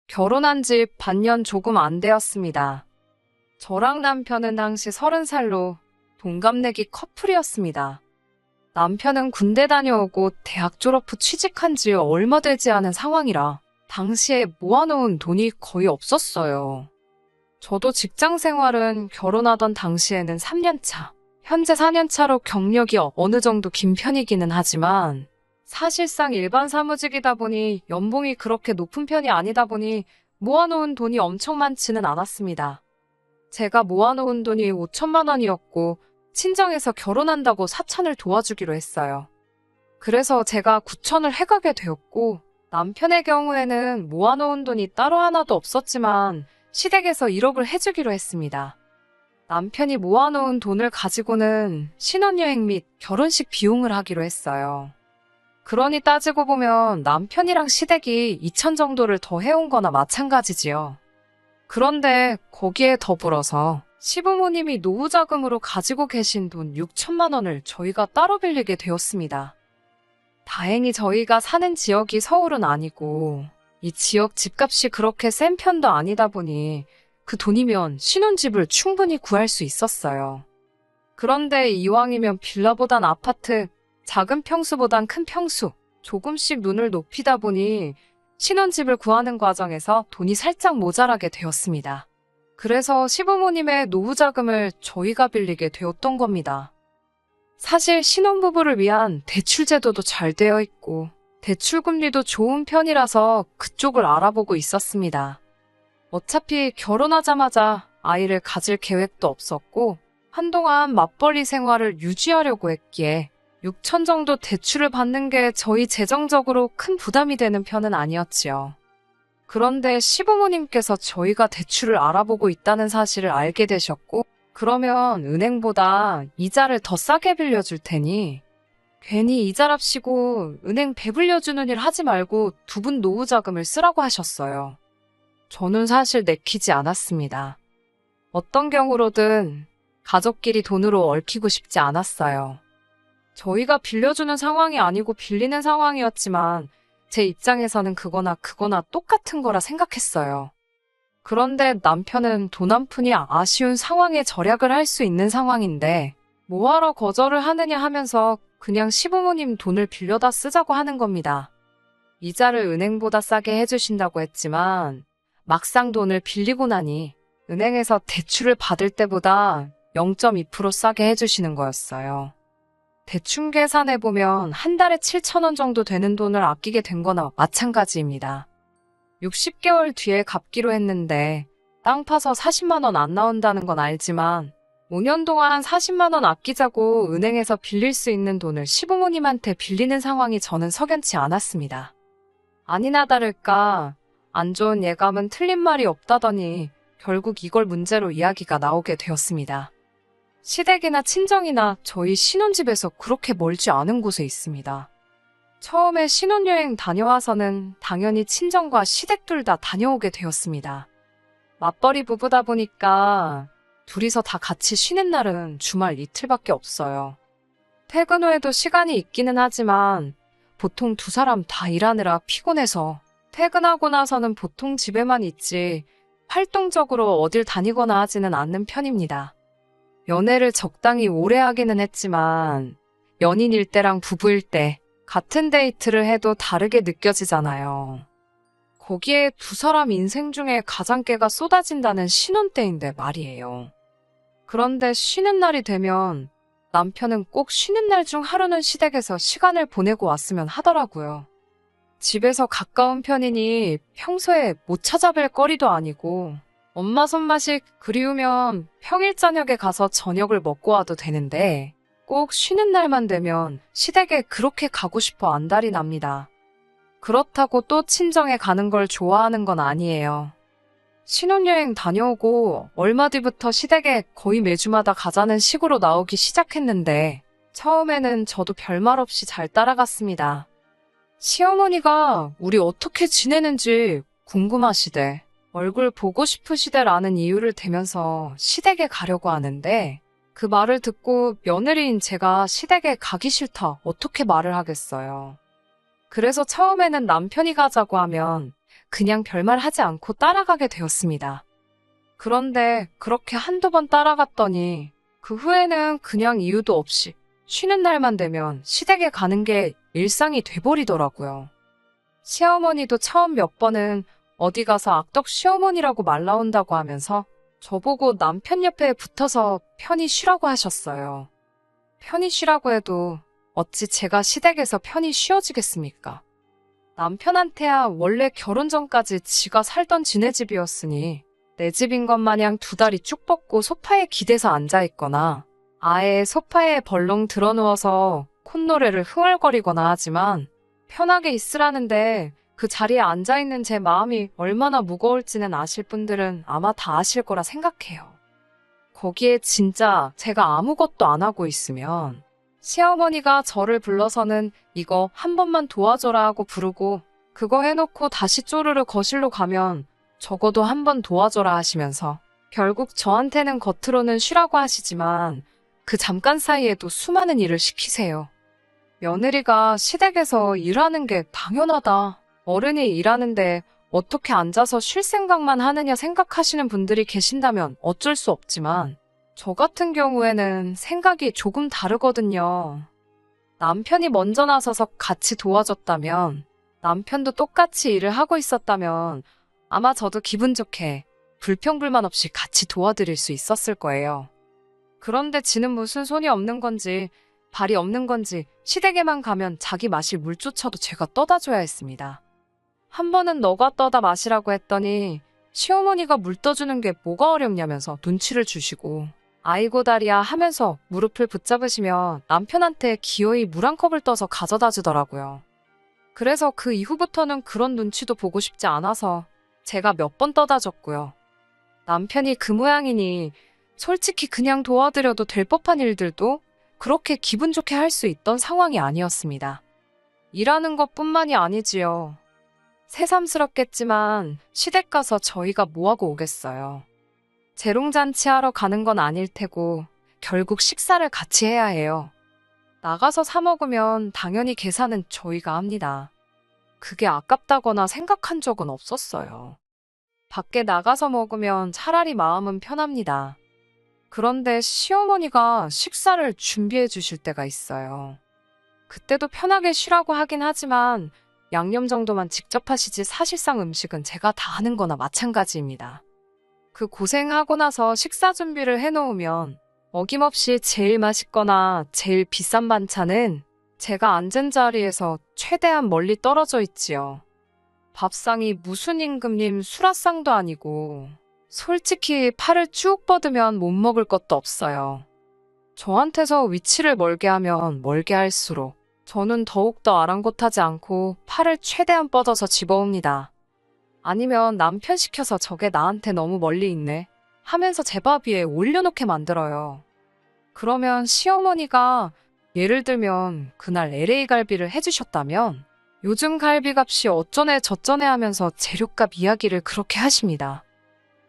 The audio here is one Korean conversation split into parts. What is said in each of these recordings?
결혼한 지 반년 조금 안 되었습니다. 저랑 남편은 당시 30살로 동갑내기 커플이었습니다. 남편은 군대 다녀오고 대학 졸업 후 취직한 지 얼마 되지 않은 상황이라 당시에 모아놓은 돈이 거의 없었어요. 저도 직장 생활은 결혼하던 당시에는 3년 차, 현재 4년 차로 경력이 어느 정도 긴 편이기는 하지만 사실상 일반 사무직이다 보니 연봉이 그렇게 높은 편이 아니다 보니 모아놓은 돈이 엄청 많지는 않았습니다. 제가 모아놓은 돈이 5천만 원이었고 친정에서 결혼한다고 4천을 도와주기로 했어요. 그래서 제가 9천을 해가게 되었고 남편의 경우에는 모아놓은 돈이 따로 하나도 없었지만 시댁에서 1억을 해주기로 했습니다. 남편이 모아놓은 돈을 가지고는 신혼여행 및 결혼식 비용을 하기로 했어요. 그러니 따지고 보면 남편이랑 시댁이 2천 정도를 더 해온 거나 마찬가지지요. 그런데 거기에 더불어서 시부모님이 노후자금으로 가지고 계신 돈 6천만 원을 저희가 따로 빌리게 되었습니다. 다행히 저희가 사는 지역이 서울은 아니고 이 지역 집값이 그렇게 센 편도 아니다 보니 그 돈이면 신혼집을 충분히 구할 수 있었어요. 그런데 이왕이면 빌라보단 아파트, 작은 평수보단 큰 평수, 조금씩 눈을 높이다 보니 신혼집을 구하는 과정에서 돈이 살짝 모자라게 되었습니다. 그래서 시부모님의 노후자금을 저희가 빌리게 되었던 겁니다. 사실 신혼부부를 위한 대출제도도 잘 되어 있고 대출금리도 좋은 편이라서 그쪽을 알아보고 있었습니다. 어차피 결혼하자마자 아이를 가질 계획도 없었고 한동안 맞벌이 생활을 유지하려고 했기에 6천 정도 대출을 받는 게 저희 재정적으로 큰 부담이 되는 편은 아니었지요. 그런데 시부모님께서 저희가 대출을 알아보고 있다는 사실을 알게 되셨고 그러면 은행보다 이자를 더 싸게 빌려줄 테니 괜히 이자랍시고 은행 배불려주는 일 하지 말고 두 분 노후자금을 쓰라고 하셨어요. 저는 사실 내키지 않았습니다. 어떤 경우로든 가족끼리 돈으로 얽히고 싶지 않았어요. 저희가 빌려주는 상황이 아니고 빌리는 상황이었지만 제 입장에서는 그거나 똑같은 거라 생각했어요. 그런데 남편은 돈 한 푼이 아쉬운 상황에 절약을 할 수 있는 상황인데 뭐하러 거절을 하느냐 하면서 그냥 시부모님 돈을 빌려다 쓰자고 하는 겁니다. 이자를 은행보다 싸게 해주신다고 했지만 막상 돈을 빌리고 나니 은행에서 대출을 받을 때보다 0.2% 싸게 해주시는 거였어요. 대충 계산해보면 한 달에 7천 원 정도 되는 돈을 아끼게 된 거나 마찬가지입니다. 60개월 뒤에 갚기로 했는데 땅 파서 40만 원 안 나온다는 건 알지만 5년 동안 40만 원 아끼자고 은행에서 빌릴 수 있는 돈을 시부모님한테 빌리는 상황이 저는 석연치 않았습니다. 아니나 다를까 안 좋은 예감은 틀린 말이 없다더니 결국 이걸 문제로 이야기가 나오게 되었습니다. 시댁이나 친정이나 저희 신혼집에서 그렇게 멀지 않은 곳에 있습니다. 처음에 신혼여행 다녀와서는 당연히 친정과 시댁 둘 다 다녀오게 되었습니다. 맞벌이 부부다 보니까 둘이서 다 같이 쉬는 날은 주말 이틀밖에 없어요. 퇴근 후에도 시간이 있기는 하지만 보통 두 사람 다 일하느라 피곤해서 퇴근하고 나서는 보통 집에만 있지 활동적으로 어딜 다니거나 하지는 않는 편입니다. 연애를 적당히 오래 하기는 했지만 연인일 때랑 부부일 때 같은 데이트를 해도 다르게 느껴지잖아요. 거기에 두 사람 인생 중에 가장 깨가 쏟아진다는 신혼 때인데 말이에요. 그런데 쉬는 날이 되면 남편은 꼭 쉬는 날 중 하루는 시댁에서 시간을 보내고 왔으면 하더라고요. 집에서 가까운 편이니 평소에 못 찾아뵐 거리도 아니고 엄마 손맛이 그리우면 평일 저녁에 가서 저녁을 먹고 와도 되는데 꼭 쉬는 날만 되면 시댁에 그렇게 가고 싶어 안달이 납니다. 그렇다고 또 친정에 가는 걸 좋아하는 건 아니에요. 신혼여행 다녀오고 얼마 뒤부터 시댁에 거의 매주마다 가자는 식으로 나오기 시작했는데 처음에는 저도 별말 없이 잘 따라갔습니다. 시어머니가 우리 어떻게 지내는지 궁금하시대. 얼굴 보고 싶으시대라는 이유를 대면서 시댁에 가려고 하는데 그 말을 듣고 며느리인 제가 시댁에 가기 싫다 어떻게 말을 하겠어요. 그래서 처음에는 남편이 가자고 하면 그냥 별말 하지 않고 따라가게 되었습니다. 그런데 그렇게 한두 번 따라갔더니 그 후에는 그냥 이유도 없이 쉬는 날만 되면 시댁에 가는 게 일상이 돼버리더라고요. 시어머니도 처음 몇 번은 어디 가서 악덕 시어머니라고 말 나온다고 하면서 저보고 남편 옆에 붙어서 편히 쉬라고 하셨어요. 편히 쉬라고 해도 어찌 제가 시댁에서 편히 쉬어지겠습니까? 남편한테야 원래 결혼 전까지 지가 살던 지네 집이었으니 내 집인 것 마냥 두 다리 쭉 뻗고 소파에 기대서 앉아있거나 아예 소파에 벌렁 드러누워서 콧노래를 흥얼거리거나 하지만 편하게 있으라는데 그 자리에 앉아있는 제 마음이 얼마나 무거울지는 아실 분들은 아마 다 아실 거라 생각해요. 거기에 진짜 제가 아무것도 안 하고 있으면 시어머니가 저를 불러서는 이거 한 번만 도와줘라 하고 부르고 그거 해놓고 다시 쪼르르 거실로 가면 적어도 한 번 도와줘라 하시면서 결국 저한테는 겉으로는 쉬라고 하시지만 그 잠깐 사이에도 수많은 일을 시키세요. 며느리가 시댁에서 일하는 게 당연하다. 어른이 일하는데 어떻게 앉아서 쉴 생각만 하느냐 생각하시는 분들이 계신다면 어쩔 수 없지만 저 같은 경우에는 생각이 조금 다르거든요. 남편이 먼저 나서서 같이 도와줬다면, 남편도 똑같이 일을 하고 있었다면 아마 저도 기분 좋게 불평불만 없이 같이 도와드릴 수 있었을 거예요. 그런데 지는 무슨 손이 없는 건지 발이 없는 건지 시댁에만 가면 자기 마실 물조차도 제가 떠다 줘야 했습니다. 한 번은 너가 떠다 마시라고 했더니 시어머니가 물 떠주는 게 뭐가 어렵냐면서 눈치를 주시고 아이고 다리야 하면서 무릎을 붙잡으시며 남편한테 기어이 물 한 컵을 떠서 가져다 주더라고요. 그래서 그 이후부터는 그런 눈치도 보고 싶지 않아서 제가 몇 번 떠다 줬고요. 남편이 그 모양이니 솔직히 그냥 도와드려도 될 법한 일들도 그렇게 기분 좋게 할 수 있던 상황이 아니었습니다. 일하는 것뿐만이 아니지요. 새삼스럽겠지만 시댁 가서 저희가 뭐하고 오겠어요. 재롱잔치 하러 가는 건 아닐 테고 결국 식사를 같이 해야 해요. 나가서 사 먹으면 당연히 계산은 저희가 합니다. 그게 아깝다거나 생각한 적은 없었어요. 밖에 나가서 먹으면 차라리 마음은 편합니다. 그런데 시어머니가 식사를 준비해 주실 때가 있어요. 그때도 편하게 쉬라고 하긴 하지만 양념 정도만 직접 하시지 사실상 음식은 제가 다 하는 거나 마찬가지입니다. 그 고생하고 나서 식사 준비를 해놓으면 어김없이 제일 맛있거나 제일 비싼 반찬은 제가 앉은 자리에서 최대한 멀리 떨어져 있지요. 밥상이 무슨 임금님 수라상도 아니고 솔직히 팔을 쭉 뻗으면 못 먹을 것도 없어요. 저한테서 위치를 멀게 하면 멀게 할수록 저는 더욱더 아랑곳하지 않고 팔을 최대한 뻗어서 집어옵니다. 아니면 남편 시켜서 저게 나한테 너무 멀리 있네 하면서 제 밥 위에 올려놓게 만들어요. 그러면 시어머니가 예를 들면 그날 LA 갈비를 해주셨다면 요즘 갈비값이 어쩌네 저쩌네 하면서 재료값 이야기를 그렇게 하십니다.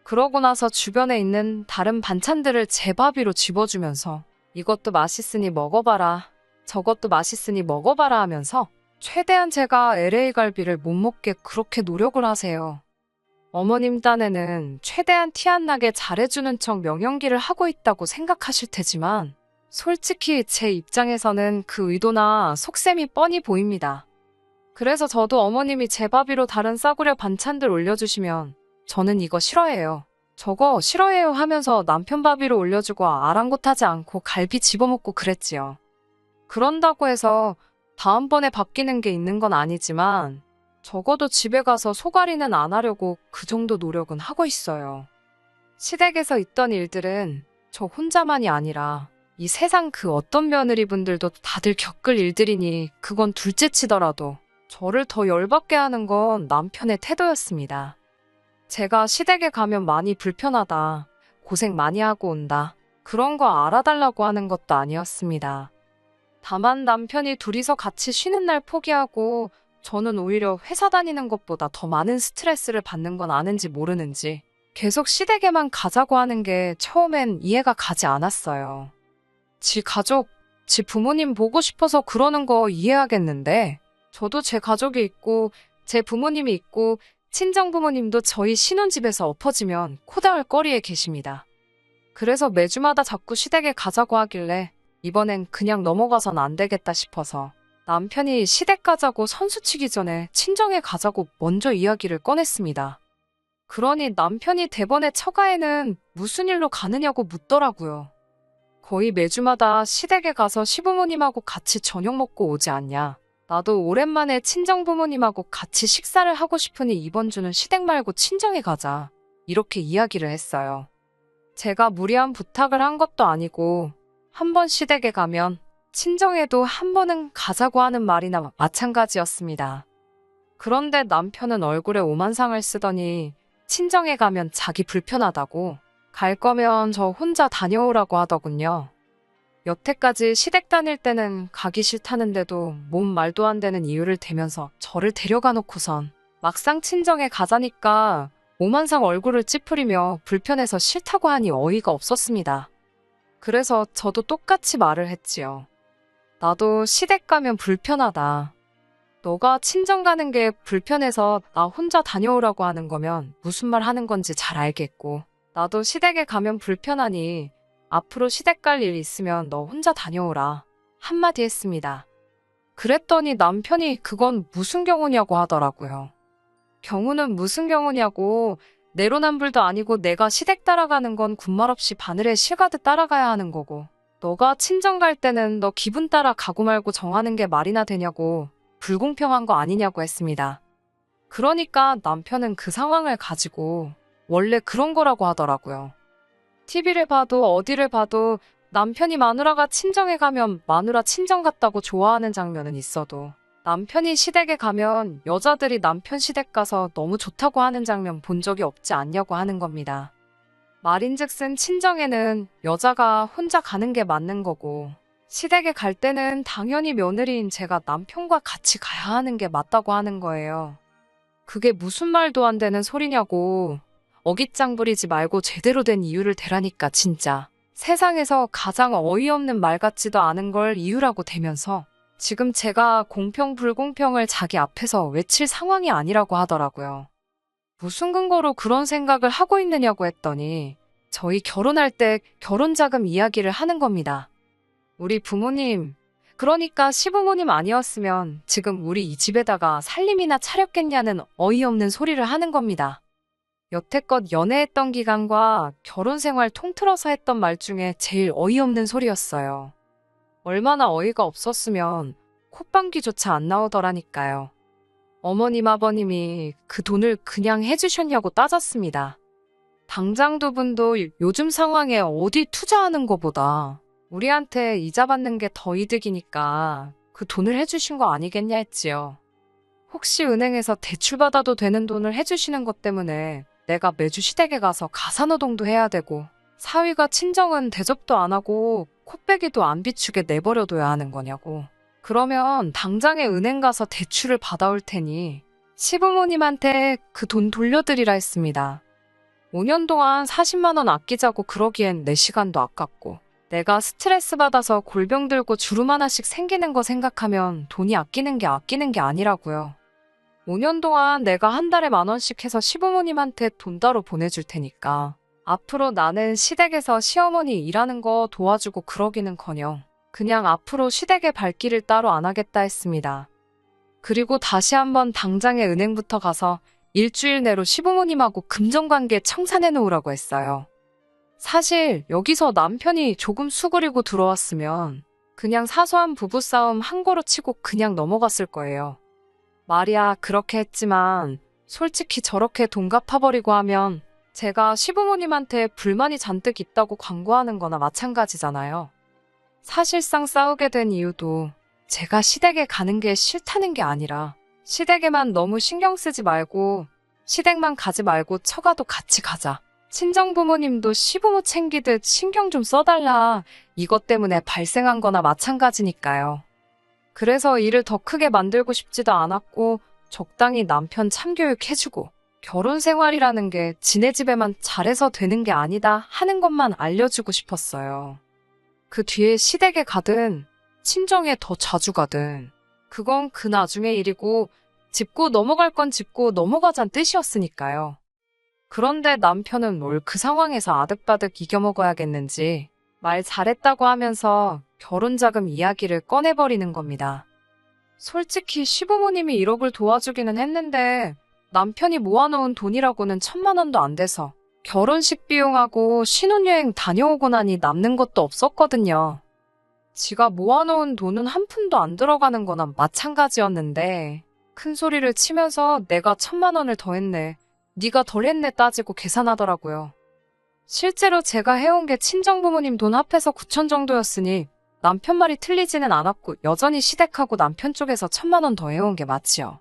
그러고 나서 주변에 있는 다른 반찬들을 제 밥 위로 집어주면서 이것도 맛있으니 먹어봐라, 저것도 맛있으니 먹어봐라 하면서 최대한 제가 LA 갈비를 못 먹게 그렇게 노력을 하세요. 어머님 딴에는 최대한 티 안 나게 잘해주는 척 명연기를 하고 있다고 생각하실 테지만 솔직히 제 입장에서는 그 의도나 속셈이 뻔히 보입니다. 그래서 저도 어머님이 제 밥 위로 다른 싸구려 반찬들 올려주시면 저는 이거 싫어해요, 저거 싫어해요 하면서 남편 밥 위로 올려주고 아랑곳하지 않고 갈비 집어먹고 그랬지요. 그런다고 해서 다음번에 바뀌는 게 있는 건 아니지만 적어도 집에 가서 속앓이는 안 하려고 그 정도 노력은 하고 있어요. 시댁에서 있던 일들은 저 혼자만이 아니라 이 세상 그 어떤 며느리분들도 다들 겪을 일들이니 그건 둘째치더라도 저를 더 열받게 하는 건 남편의 태도였습니다. 제가 시댁에 가면 많이 불편하다, 고생 많이 하고 온다, 그런 거 알아달라고 하는 것도 아니었습니다. 다만 남편이 둘이서 같이 쉬는 날 포기하고 저는 오히려 회사 다니는 것보다 더 많은 스트레스를 받는 건 아는지 모르는지 계속 시댁에만 가자고 하는 게 처음엔 이해가 가지 않았어요. 지 가족, 지 부모님 보고 싶어서 그러는 거 이해하겠는데 저도 제 가족이 있고 제 부모님이 있고 친정부모님도 저희 신혼집에서 엎어지면 코다울 거리에 계십니다. 그래서 매주마다 자꾸 시댁에 가자고 하길래 이번엔 그냥 넘어가선 안 되겠다 싶어서 남편이 시댁 가자고 선수치기 전에 친정에 가자고 먼저 이야기를 꺼냈습니다. 그러니 남편이 대번에 처가에는 무슨 일로 가느냐고 묻더라고요. 거의 매주마다 시댁에 가서 시부모님하고 같이 저녁 먹고 오지 않냐. 나도 오랜만에 친정부모님하고 같이 식사를 하고 싶으니 이번 주는 시댁 말고 친정에 가자. 이렇게 이야기를 했어요. 제가 무리한 부탁을 한 것도 아니고 한 번 시댁에 가면 친정에도 한 번은 가자고 하는 말이나 마찬가지였습니다. 그런데 남편은 얼굴에 오만상을 쓰더니 친정에 가면 자기 불편하다고 갈 거면 저 혼자 다녀오라고 하더군요. 여태까지 시댁 다닐 때는 가기 싫다는데도 몸 말도 안 되는 이유를 대면서 저를 데려가 놓고선 막상 친정에 가자니까 오만상 얼굴을 찌푸리며 불편해서 싫다고 하니 어이가 없었습니다. 그래서 저도 똑같이 말을 했지요. 나도 시댁 가면 불편하다. 너가 친정 가는 게 불편해서 나 혼자 다녀오라고 하는 거면 무슨 말 하는 건지 잘 알겠고, 나도 시댁에 가면 불편하니 앞으로 시댁 갈 일 있으면 너 혼자 다녀오라. 한마디 했습니다. 그랬더니 남편이 그건 무슨 경우냐고 하더라고요. 경우는 무슨 경우냐고, 내로남불도 아니고 내가 시댁 따라가는 건 군말 없이 바늘에 실 가듯 따라가야 하는 거고, 너가 친정 갈 때는 너 기분 따라 가고 말고 정하는 게 말이나 되냐고, 불공평한 거 아니냐고 했습니다. 그러니까 남편은 그 상황을 가지고 원래 그런 거라고 하더라고요. TV를 봐도 어디를 봐도 남편이 마누라가 친정에 가면 마누라 친정 갔다고 좋아하는 장면은 있어도 남편이 시댁에 가면 여자들이 남편 시댁 가서 너무 좋다고 하는 장면 본 적이 없지 않냐고 하는 겁니다. 말인즉슨 친정에는 여자가 혼자 가는 게 맞는 거고, 시댁에 갈 때는 당연히 며느리인 제가 남편과 같이 가야 하는 게 맞다고 하는 거예요. 그게 무슨 말도 안 되는 소리냐고. 어깃장 부리지 말고 제대로 된 이유를 대라니까 진짜. 세상에서 가장 어이없는 말 같지도 않은 걸 이유라고 대면서 지금 제가 공평 불공평을 자기 앞에서 외칠 상황이 아니라고 하더라고요. 무슨 근거로 그런 생각을 하고 있느냐고 했더니 저희 결혼할 때 결혼자금 이야기를 하는 겁니다. 우리 부모님, 그러니까 시부모님 아니었으면 지금 우리 이 집에다가 살림이나 차렸겠냐는 어이없는 소리를 하는 겁니다. 여태껏 연애했던 기간과 결혼 생활 통틀어서 했던 말 중에 제일 어이없는 소리였어요. 얼마나 어이가 없었으면 콧방귀조차 안 나오더라니까요. 어머님 아버님이 그 돈을 그냥 해주셨냐고 따졌습니다. 당장 두 분도 요즘 상황에 어디 투자하는 거보다 우리한테 이자 받는 게 더 이득이니까 그 돈을 해주신 거 아니겠냐 했지요. 혹시 은행에서 대출받아도 되는 돈을 해주시는 것 때문에 내가 매주 시댁에 가서 가사노동도 해야 되고 사위가 친정은 대접도 안 하고 콧배기도 안 비추게 내버려둬야 하는 거냐고. 그러면 당장에 은행 가서 대출을 받아올 테니 시부모님한테 그 돈 돌려드리라 했습니다. 5년 동안 40만 원 아끼자고 그러기엔 내 시간도 아깝고, 내가 스트레스 받아서 골병 들고 주름 하나씩 생기는 거 생각하면 돈이 아끼는 게 아니라고요. 5년 동안 내가 한 달에 10,000원씩 해서 시부모님한테 돈 따로 보내줄 테니까 앞으로 나는 시댁에서 시어머니 일하는 거 도와주고 그러기는커녕 그냥 앞으로 시댁의 발길을 따로 안 하겠다 했습니다. 그리고 다시 한번 당장에 은행부터 가서 일주일 내로 시부모님하고 금전관계 청산해 놓으라고 했어요. 사실 여기서 남편이 조금 수그리고 들어왔으면 그냥 사소한 부부싸움 한 거로 치고 그냥 넘어갔을 거예요. 말이야 그렇게 했지만 솔직히 저렇게 돈 갚아버리고 하면 제가 시부모님한테 불만이 잔뜩 있다고 광고하는 거나 마찬가지잖아요. 사실상 싸우게 된 이유도 제가 시댁에 가는 게 싫다는 게 아니라 시댁에만 너무 신경 쓰지 말고 시댁만 가지 말고 처가도 같이 가자. 친정부모님도 시부모 챙기듯 신경 좀 써달라. 이것 때문에 발생한 거나 마찬가지니까요. 그래서 일을 더 크게 만들고 싶지도 않았고 적당히 남편 참교육해주고 결혼 생활이라는 게 지네 집에만 잘해서 되는 게 아니다 하는 것만 알려주고 싶었어요. 그 뒤에 시댁에 가든 친정에 더 자주 가든 그건 그 나중의 일이고 짚고 넘어갈 건 짚고 넘어가자는 뜻이었으니까요. 그런데 남편은 뭘 그 상황에서 아득바득 이겨먹어야겠는지 말 잘했다고 하면서 결혼자금 이야기를 꺼내버리는 겁니다. 솔직히 시부모님이 1억을 도와주기는 했는데 남편이 모아놓은 돈이라고는 1,000만 원도 안 돼서 결혼식 비용하고 신혼여행 다녀오고 나니 남는 것도 없었거든요. 지가 모아놓은 돈은 한 푼도 안 들어가는 거나 마찬가지였는데 큰 소리를 치면서 내가 1,000만 원을 더 했네, 네가 덜 했네 따지고 계산하더라고요. 실제로 제가 해온 게 친정부모님 돈 합해서 9천 정도였으니 남편 말이 틀리지는 않았고 여전히 시댁하고 남편 쪽에서 1,000만 원 더 해온 게 맞지요.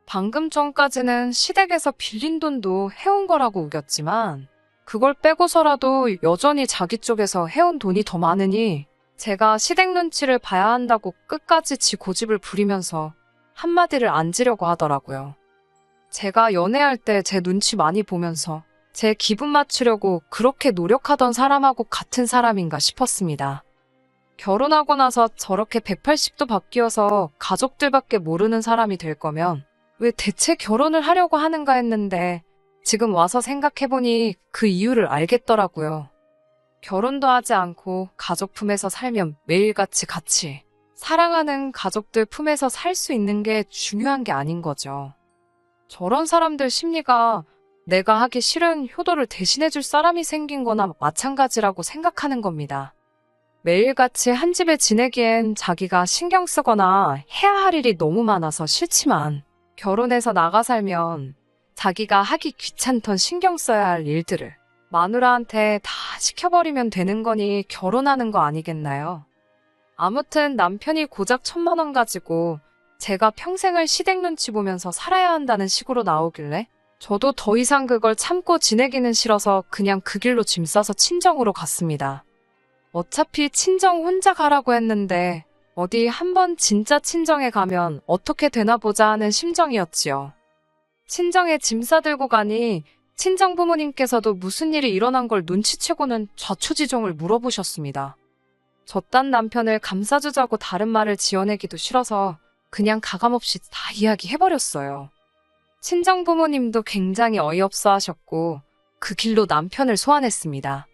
방금 전까지는 시댁에서 빌린 돈도 해온 거라고 우겼지만 그걸 빼고서라도 여전히 자기 쪽에서 해온 돈이 더 많으니 제가 시댁 눈치를 봐야 한다고 끝까지 지 고집을 부리면서 한마디를 안 지려고 하더라고요. 제가 연애할 때 제 눈치 많이 보면서 제 기분 맞추려고 그렇게 노력하던 사람하고 같은 사람인가 싶었습니다. 결혼하고 나서 저렇게 180도 바뀌어서 가족들밖에 모르는 사람이 될 거면 왜 대체 결혼을 하려고 하는가 했는데 지금 와서 생각해보니 그 이유를 알겠더라고요. 결혼도 하지 않고 가족 품에서 살면 매일같이 같이 사랑하는 가족들 품에서 살 수 있는 게 중요한 게 아닌 거죠. 저런 사람들 심리가 내가 하기 싫은 효도를 대신해줄 사람이 생긴 거나 마찬가지라고 생각하는 겁니다. 매일같이 한 집에 지내기엔 자기가 신경 쓰거나 해야 할 일이 너무 많아서 싫지만 결혼해서 나가 살면 자기가 하기 귀찮던 신경 써야 할 일들을 마누라한테 다 시켜버리면 되는 거니 결혼하는 거 아니겠나요? 아무튼 남편이 고작 1,000만 원 가지고 제가 평생을 시댁 눈치 보면서 살아야 한다는 식으로 나오길래 저도 더 이상 그걸 참고 지내기는 싫어서 그냥 그 길로 짐 싸서 친정으로 갔습니다. 어차피 친정 혼자 가라고 했는데 어디 한번 진짜 친정에 가면 어떻게 되나 보자 하는 심정이었지요. 친정에 짐 싸들고 가니 친정 부모님께서도 무슨 일이 일어난 걸 눈치채고는 좌초지종을 물어보셨습니다. 저딴 남편을 감싸주자고 다른 말을 지어내기도 싫어서 그냥 가감없이 다 이야기해버렸어요. 친정 부모님도 굉장히 어이없어 하셨고 그 길로 남편을 소환했습니다.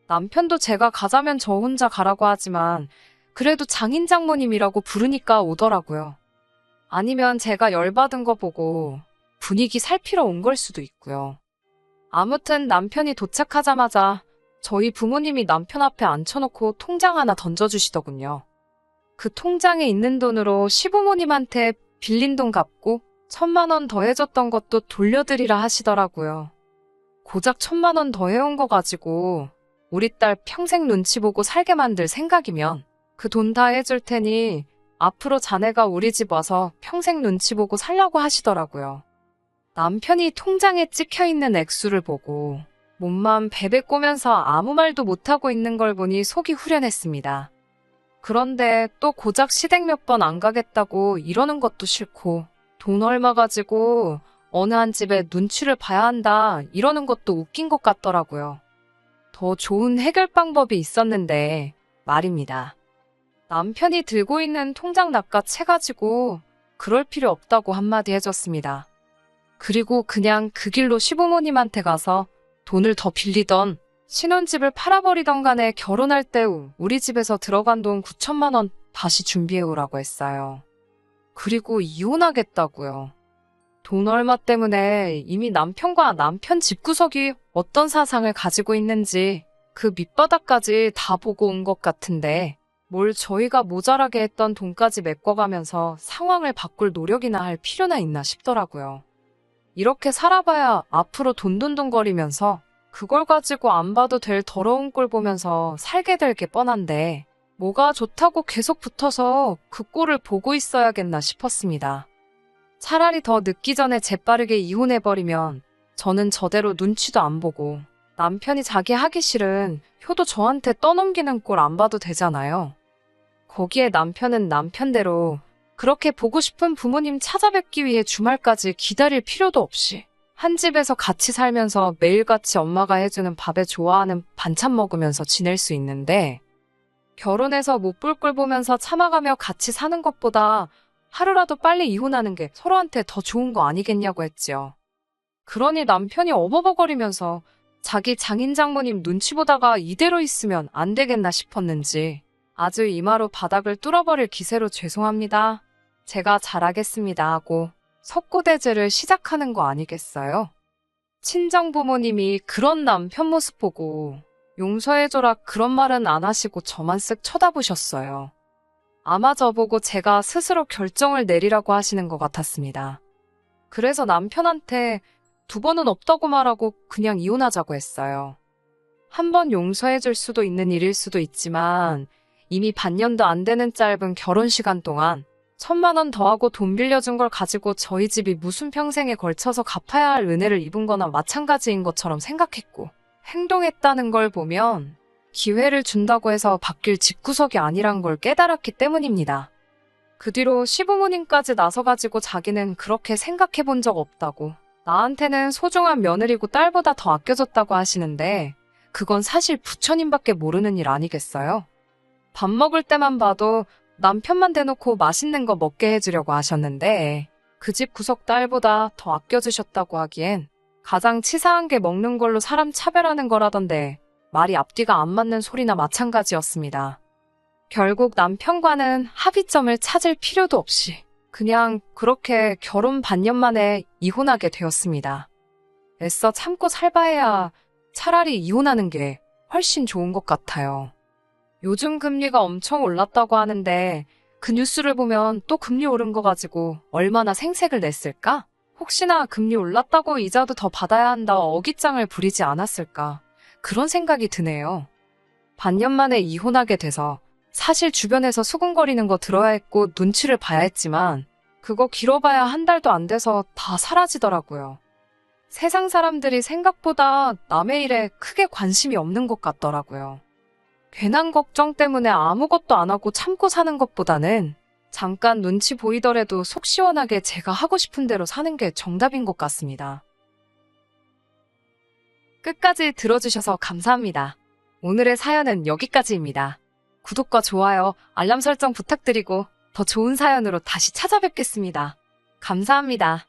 남편도 제가 가자면 저 혼자 가라고 하지만 그래도 장인 장모님이라고 부르니까 오더라고요. 아니면 제가 열받은 거 보고 분위기 살피러 온 걸 수도 있고요. 아무튼 남편이 도착하자마자 저희 부모님이 남편 앞에 앉혀놓고 통장 하나 던져주시더군요. 그 통장에 있는 돈으로 시부모님한테 빌린 돈 갚고 1,000만 원 더 해줬던 것도 돌려드리라 하시더라고요. 고작 1,000만 원 더 해온 거 가지고 우리 딸 평생 눈치 보고 살게 만들 생각이면 그 돈 다 해줄 테니 앞으로 자네가 우리 집 와서 평생 눈치 보고 살라고 하시더라고요. 남편이 통장에 찍혀있는 액수를 보고 몸만 베베 꼬면서 아무 말도 못하고 있는 걸 보니 속이 후련했습니다. 그런데 또 고작 시댁 몇 번 안 가겠다고 이러는 것도 싫고 돈 얼마 가지고 어느 한 집에 눈치를 봐야 한다 이러는 것도 웃긴 것 같더라고요. 더 좋은 해결 방법이 있었는데 말입니다. 남편이 들고 있는 통장 낚아채 가지고 그럴 필요 없다고 한마디 해줬습니다. 그리고 그냥 그 길로 시부모님한테 가서 돈을 더 빌리던 신혼집을 팔아버리던 간에 결혼할 때 우리 집에서 들어간 돈 9,000만 원 다시 준비해오라고 했어요. 그리고 이혼하겠다고요. 돈 얼마 때문에 이미 남편과 남편 집구석이 어떤 사상을 가지고 있는지 그 밑바닥까지 다 보고 온 것 같은데 뭘 저희가 모자라게 했던 돈까지 메꿔가면서 상황을 바꿀 노력이나 할 필요나 있나 싶더라고요. 이렇게 살아봐야 앞으로 돈돈돈거리면서 그걸 가지고 안 봐도 될 더러운 꼴 보면서 살게 될 게 뻔한데 뭐가 좋다고 계속 붙어서 그 꼴을 보고 있어야겠나 싶었습니다. 차라리 더 늦기 전에 재빠르게 이혼해버리면 저는 저대로 눈치도 안 보고 남편이 자기 하기 싫은 효도 저한테 떠넘기는 꼴 안 봐도 되잖아요. 거기에 남편은 남편대로 그렇게 보고 싶은 부모님 찾아뵙기 위해 주말까지 기다릴 필요도 없이 한 집에서 같이 살면서 매일같이 엄마가 해주는 밥에 좋아하는 반찬 먹으면서 지낼 수 있는데 결혼해서 못 볼 꼴 보면서 참아가며 같이 사는 것보다 하루라도 빨리 이혼하는 게 서로한테 더 좋은 거 아니겠냐고 했지요. 그러니 남편이 어버버거리면서 자기 장인 장모님 눈치 보다가 이대로 있으면 안 되겠나 싶었는지 아주 이마로 바닥을 뚫어버릴 기세로 죄송합니다. 제가 잘하겠습니다 하고 석고대죄를 시작하는 거 아니겠어요? 친정 부모님이 그런 남편 모습 보고 용서해줘라 그런 말은 안 하시고 저만 쓱 쳐다보셨어요. 아마 저보고 제가 스스로 결정을 내리라고 하시는 것 같았습니다. 그래서 남편한테 2번은 없다고 말하고 그냥 이혼하자고 했어요. 한 번 용서해줄 수도 있는 일일 수도 있지만 이미 반년도 안 되는 짧은 결혼 시간 동안 1,000만 원 더하고 돈 빌려준 걸 가지고 저희 집이 무슨 평생에 걸쳐서 갚아야 할 은혜를 입은 거나 마찬가지인 것처럼 생각했고 행동했다는 걸 보면 기회를 준다고 해서 바뀔 집구석이 아니란 걸 깨달았기 때문입니다. 그 뒤로 시부모님까지 나서가지고 자기는 그렇게 생각해 본 적 없다고 나한테는 소중한 며느리고 딸보다 더 아껴줬다고 하시는데 그건 사실 부처님밖에 모르는 일 아니겠어요? 밥 먹을 때만 봐도 남편만 대놓고 맛있는 거 먹게 해주려고 하셨는데 그 집 구석 딸보다 더 아껴주셨다고 하기엔 가장 치사한 게 먹는 걸로 사람 차별하는 거라던데 말이 앞뒤가 안 맞는 소리나 마찬가지였습니다. 결국 남편과는 합의점을 찾을 필요도 없이 그냥 그렇게 결혼 반년 만에 이혼하게 되었습니다. 애써 참고 살바해야 차라리 이혼하는 게 훨씬 좋은 것 같아요. 요즘 금리가 엄청 올랐다고 하는데 그 뉴스를 보면 또 금리 오른 거 가지고 얼마나 생색을 냈을까? 혹시나 금리 올랐다고 이자도 더 받아야 한다 어깃장을 부리지 않았을까? 그런 생각이 드네요. 반년 만에 이혼하게 돼서 사실 주변에서 수군거리는 거 들어야 했고 눈치를 봐야 했지만 그거 길어봐야 한 달도 안 돼서 다 사라지더라고요. 세상 사람들이 생각보다 남의 일에 크게 관심이 없는 것 같더라고요. 괜한 걱정 때문에 아무것도 안 하고 참고 사는 것보다는 잠깐 눈치 보이더라도 속 시원하게 제가 하고 싶은 대로 사는 게 정답인 것 같습니다. 끝까지 들어주셔서 감사합니다. 오늘의 사연은 여기까지입니다. 구독과 좋아요, 알람 설정 부탁드리고 더 좋은 사연으로 다시 찾아뵙겠습니다. 감사합니다.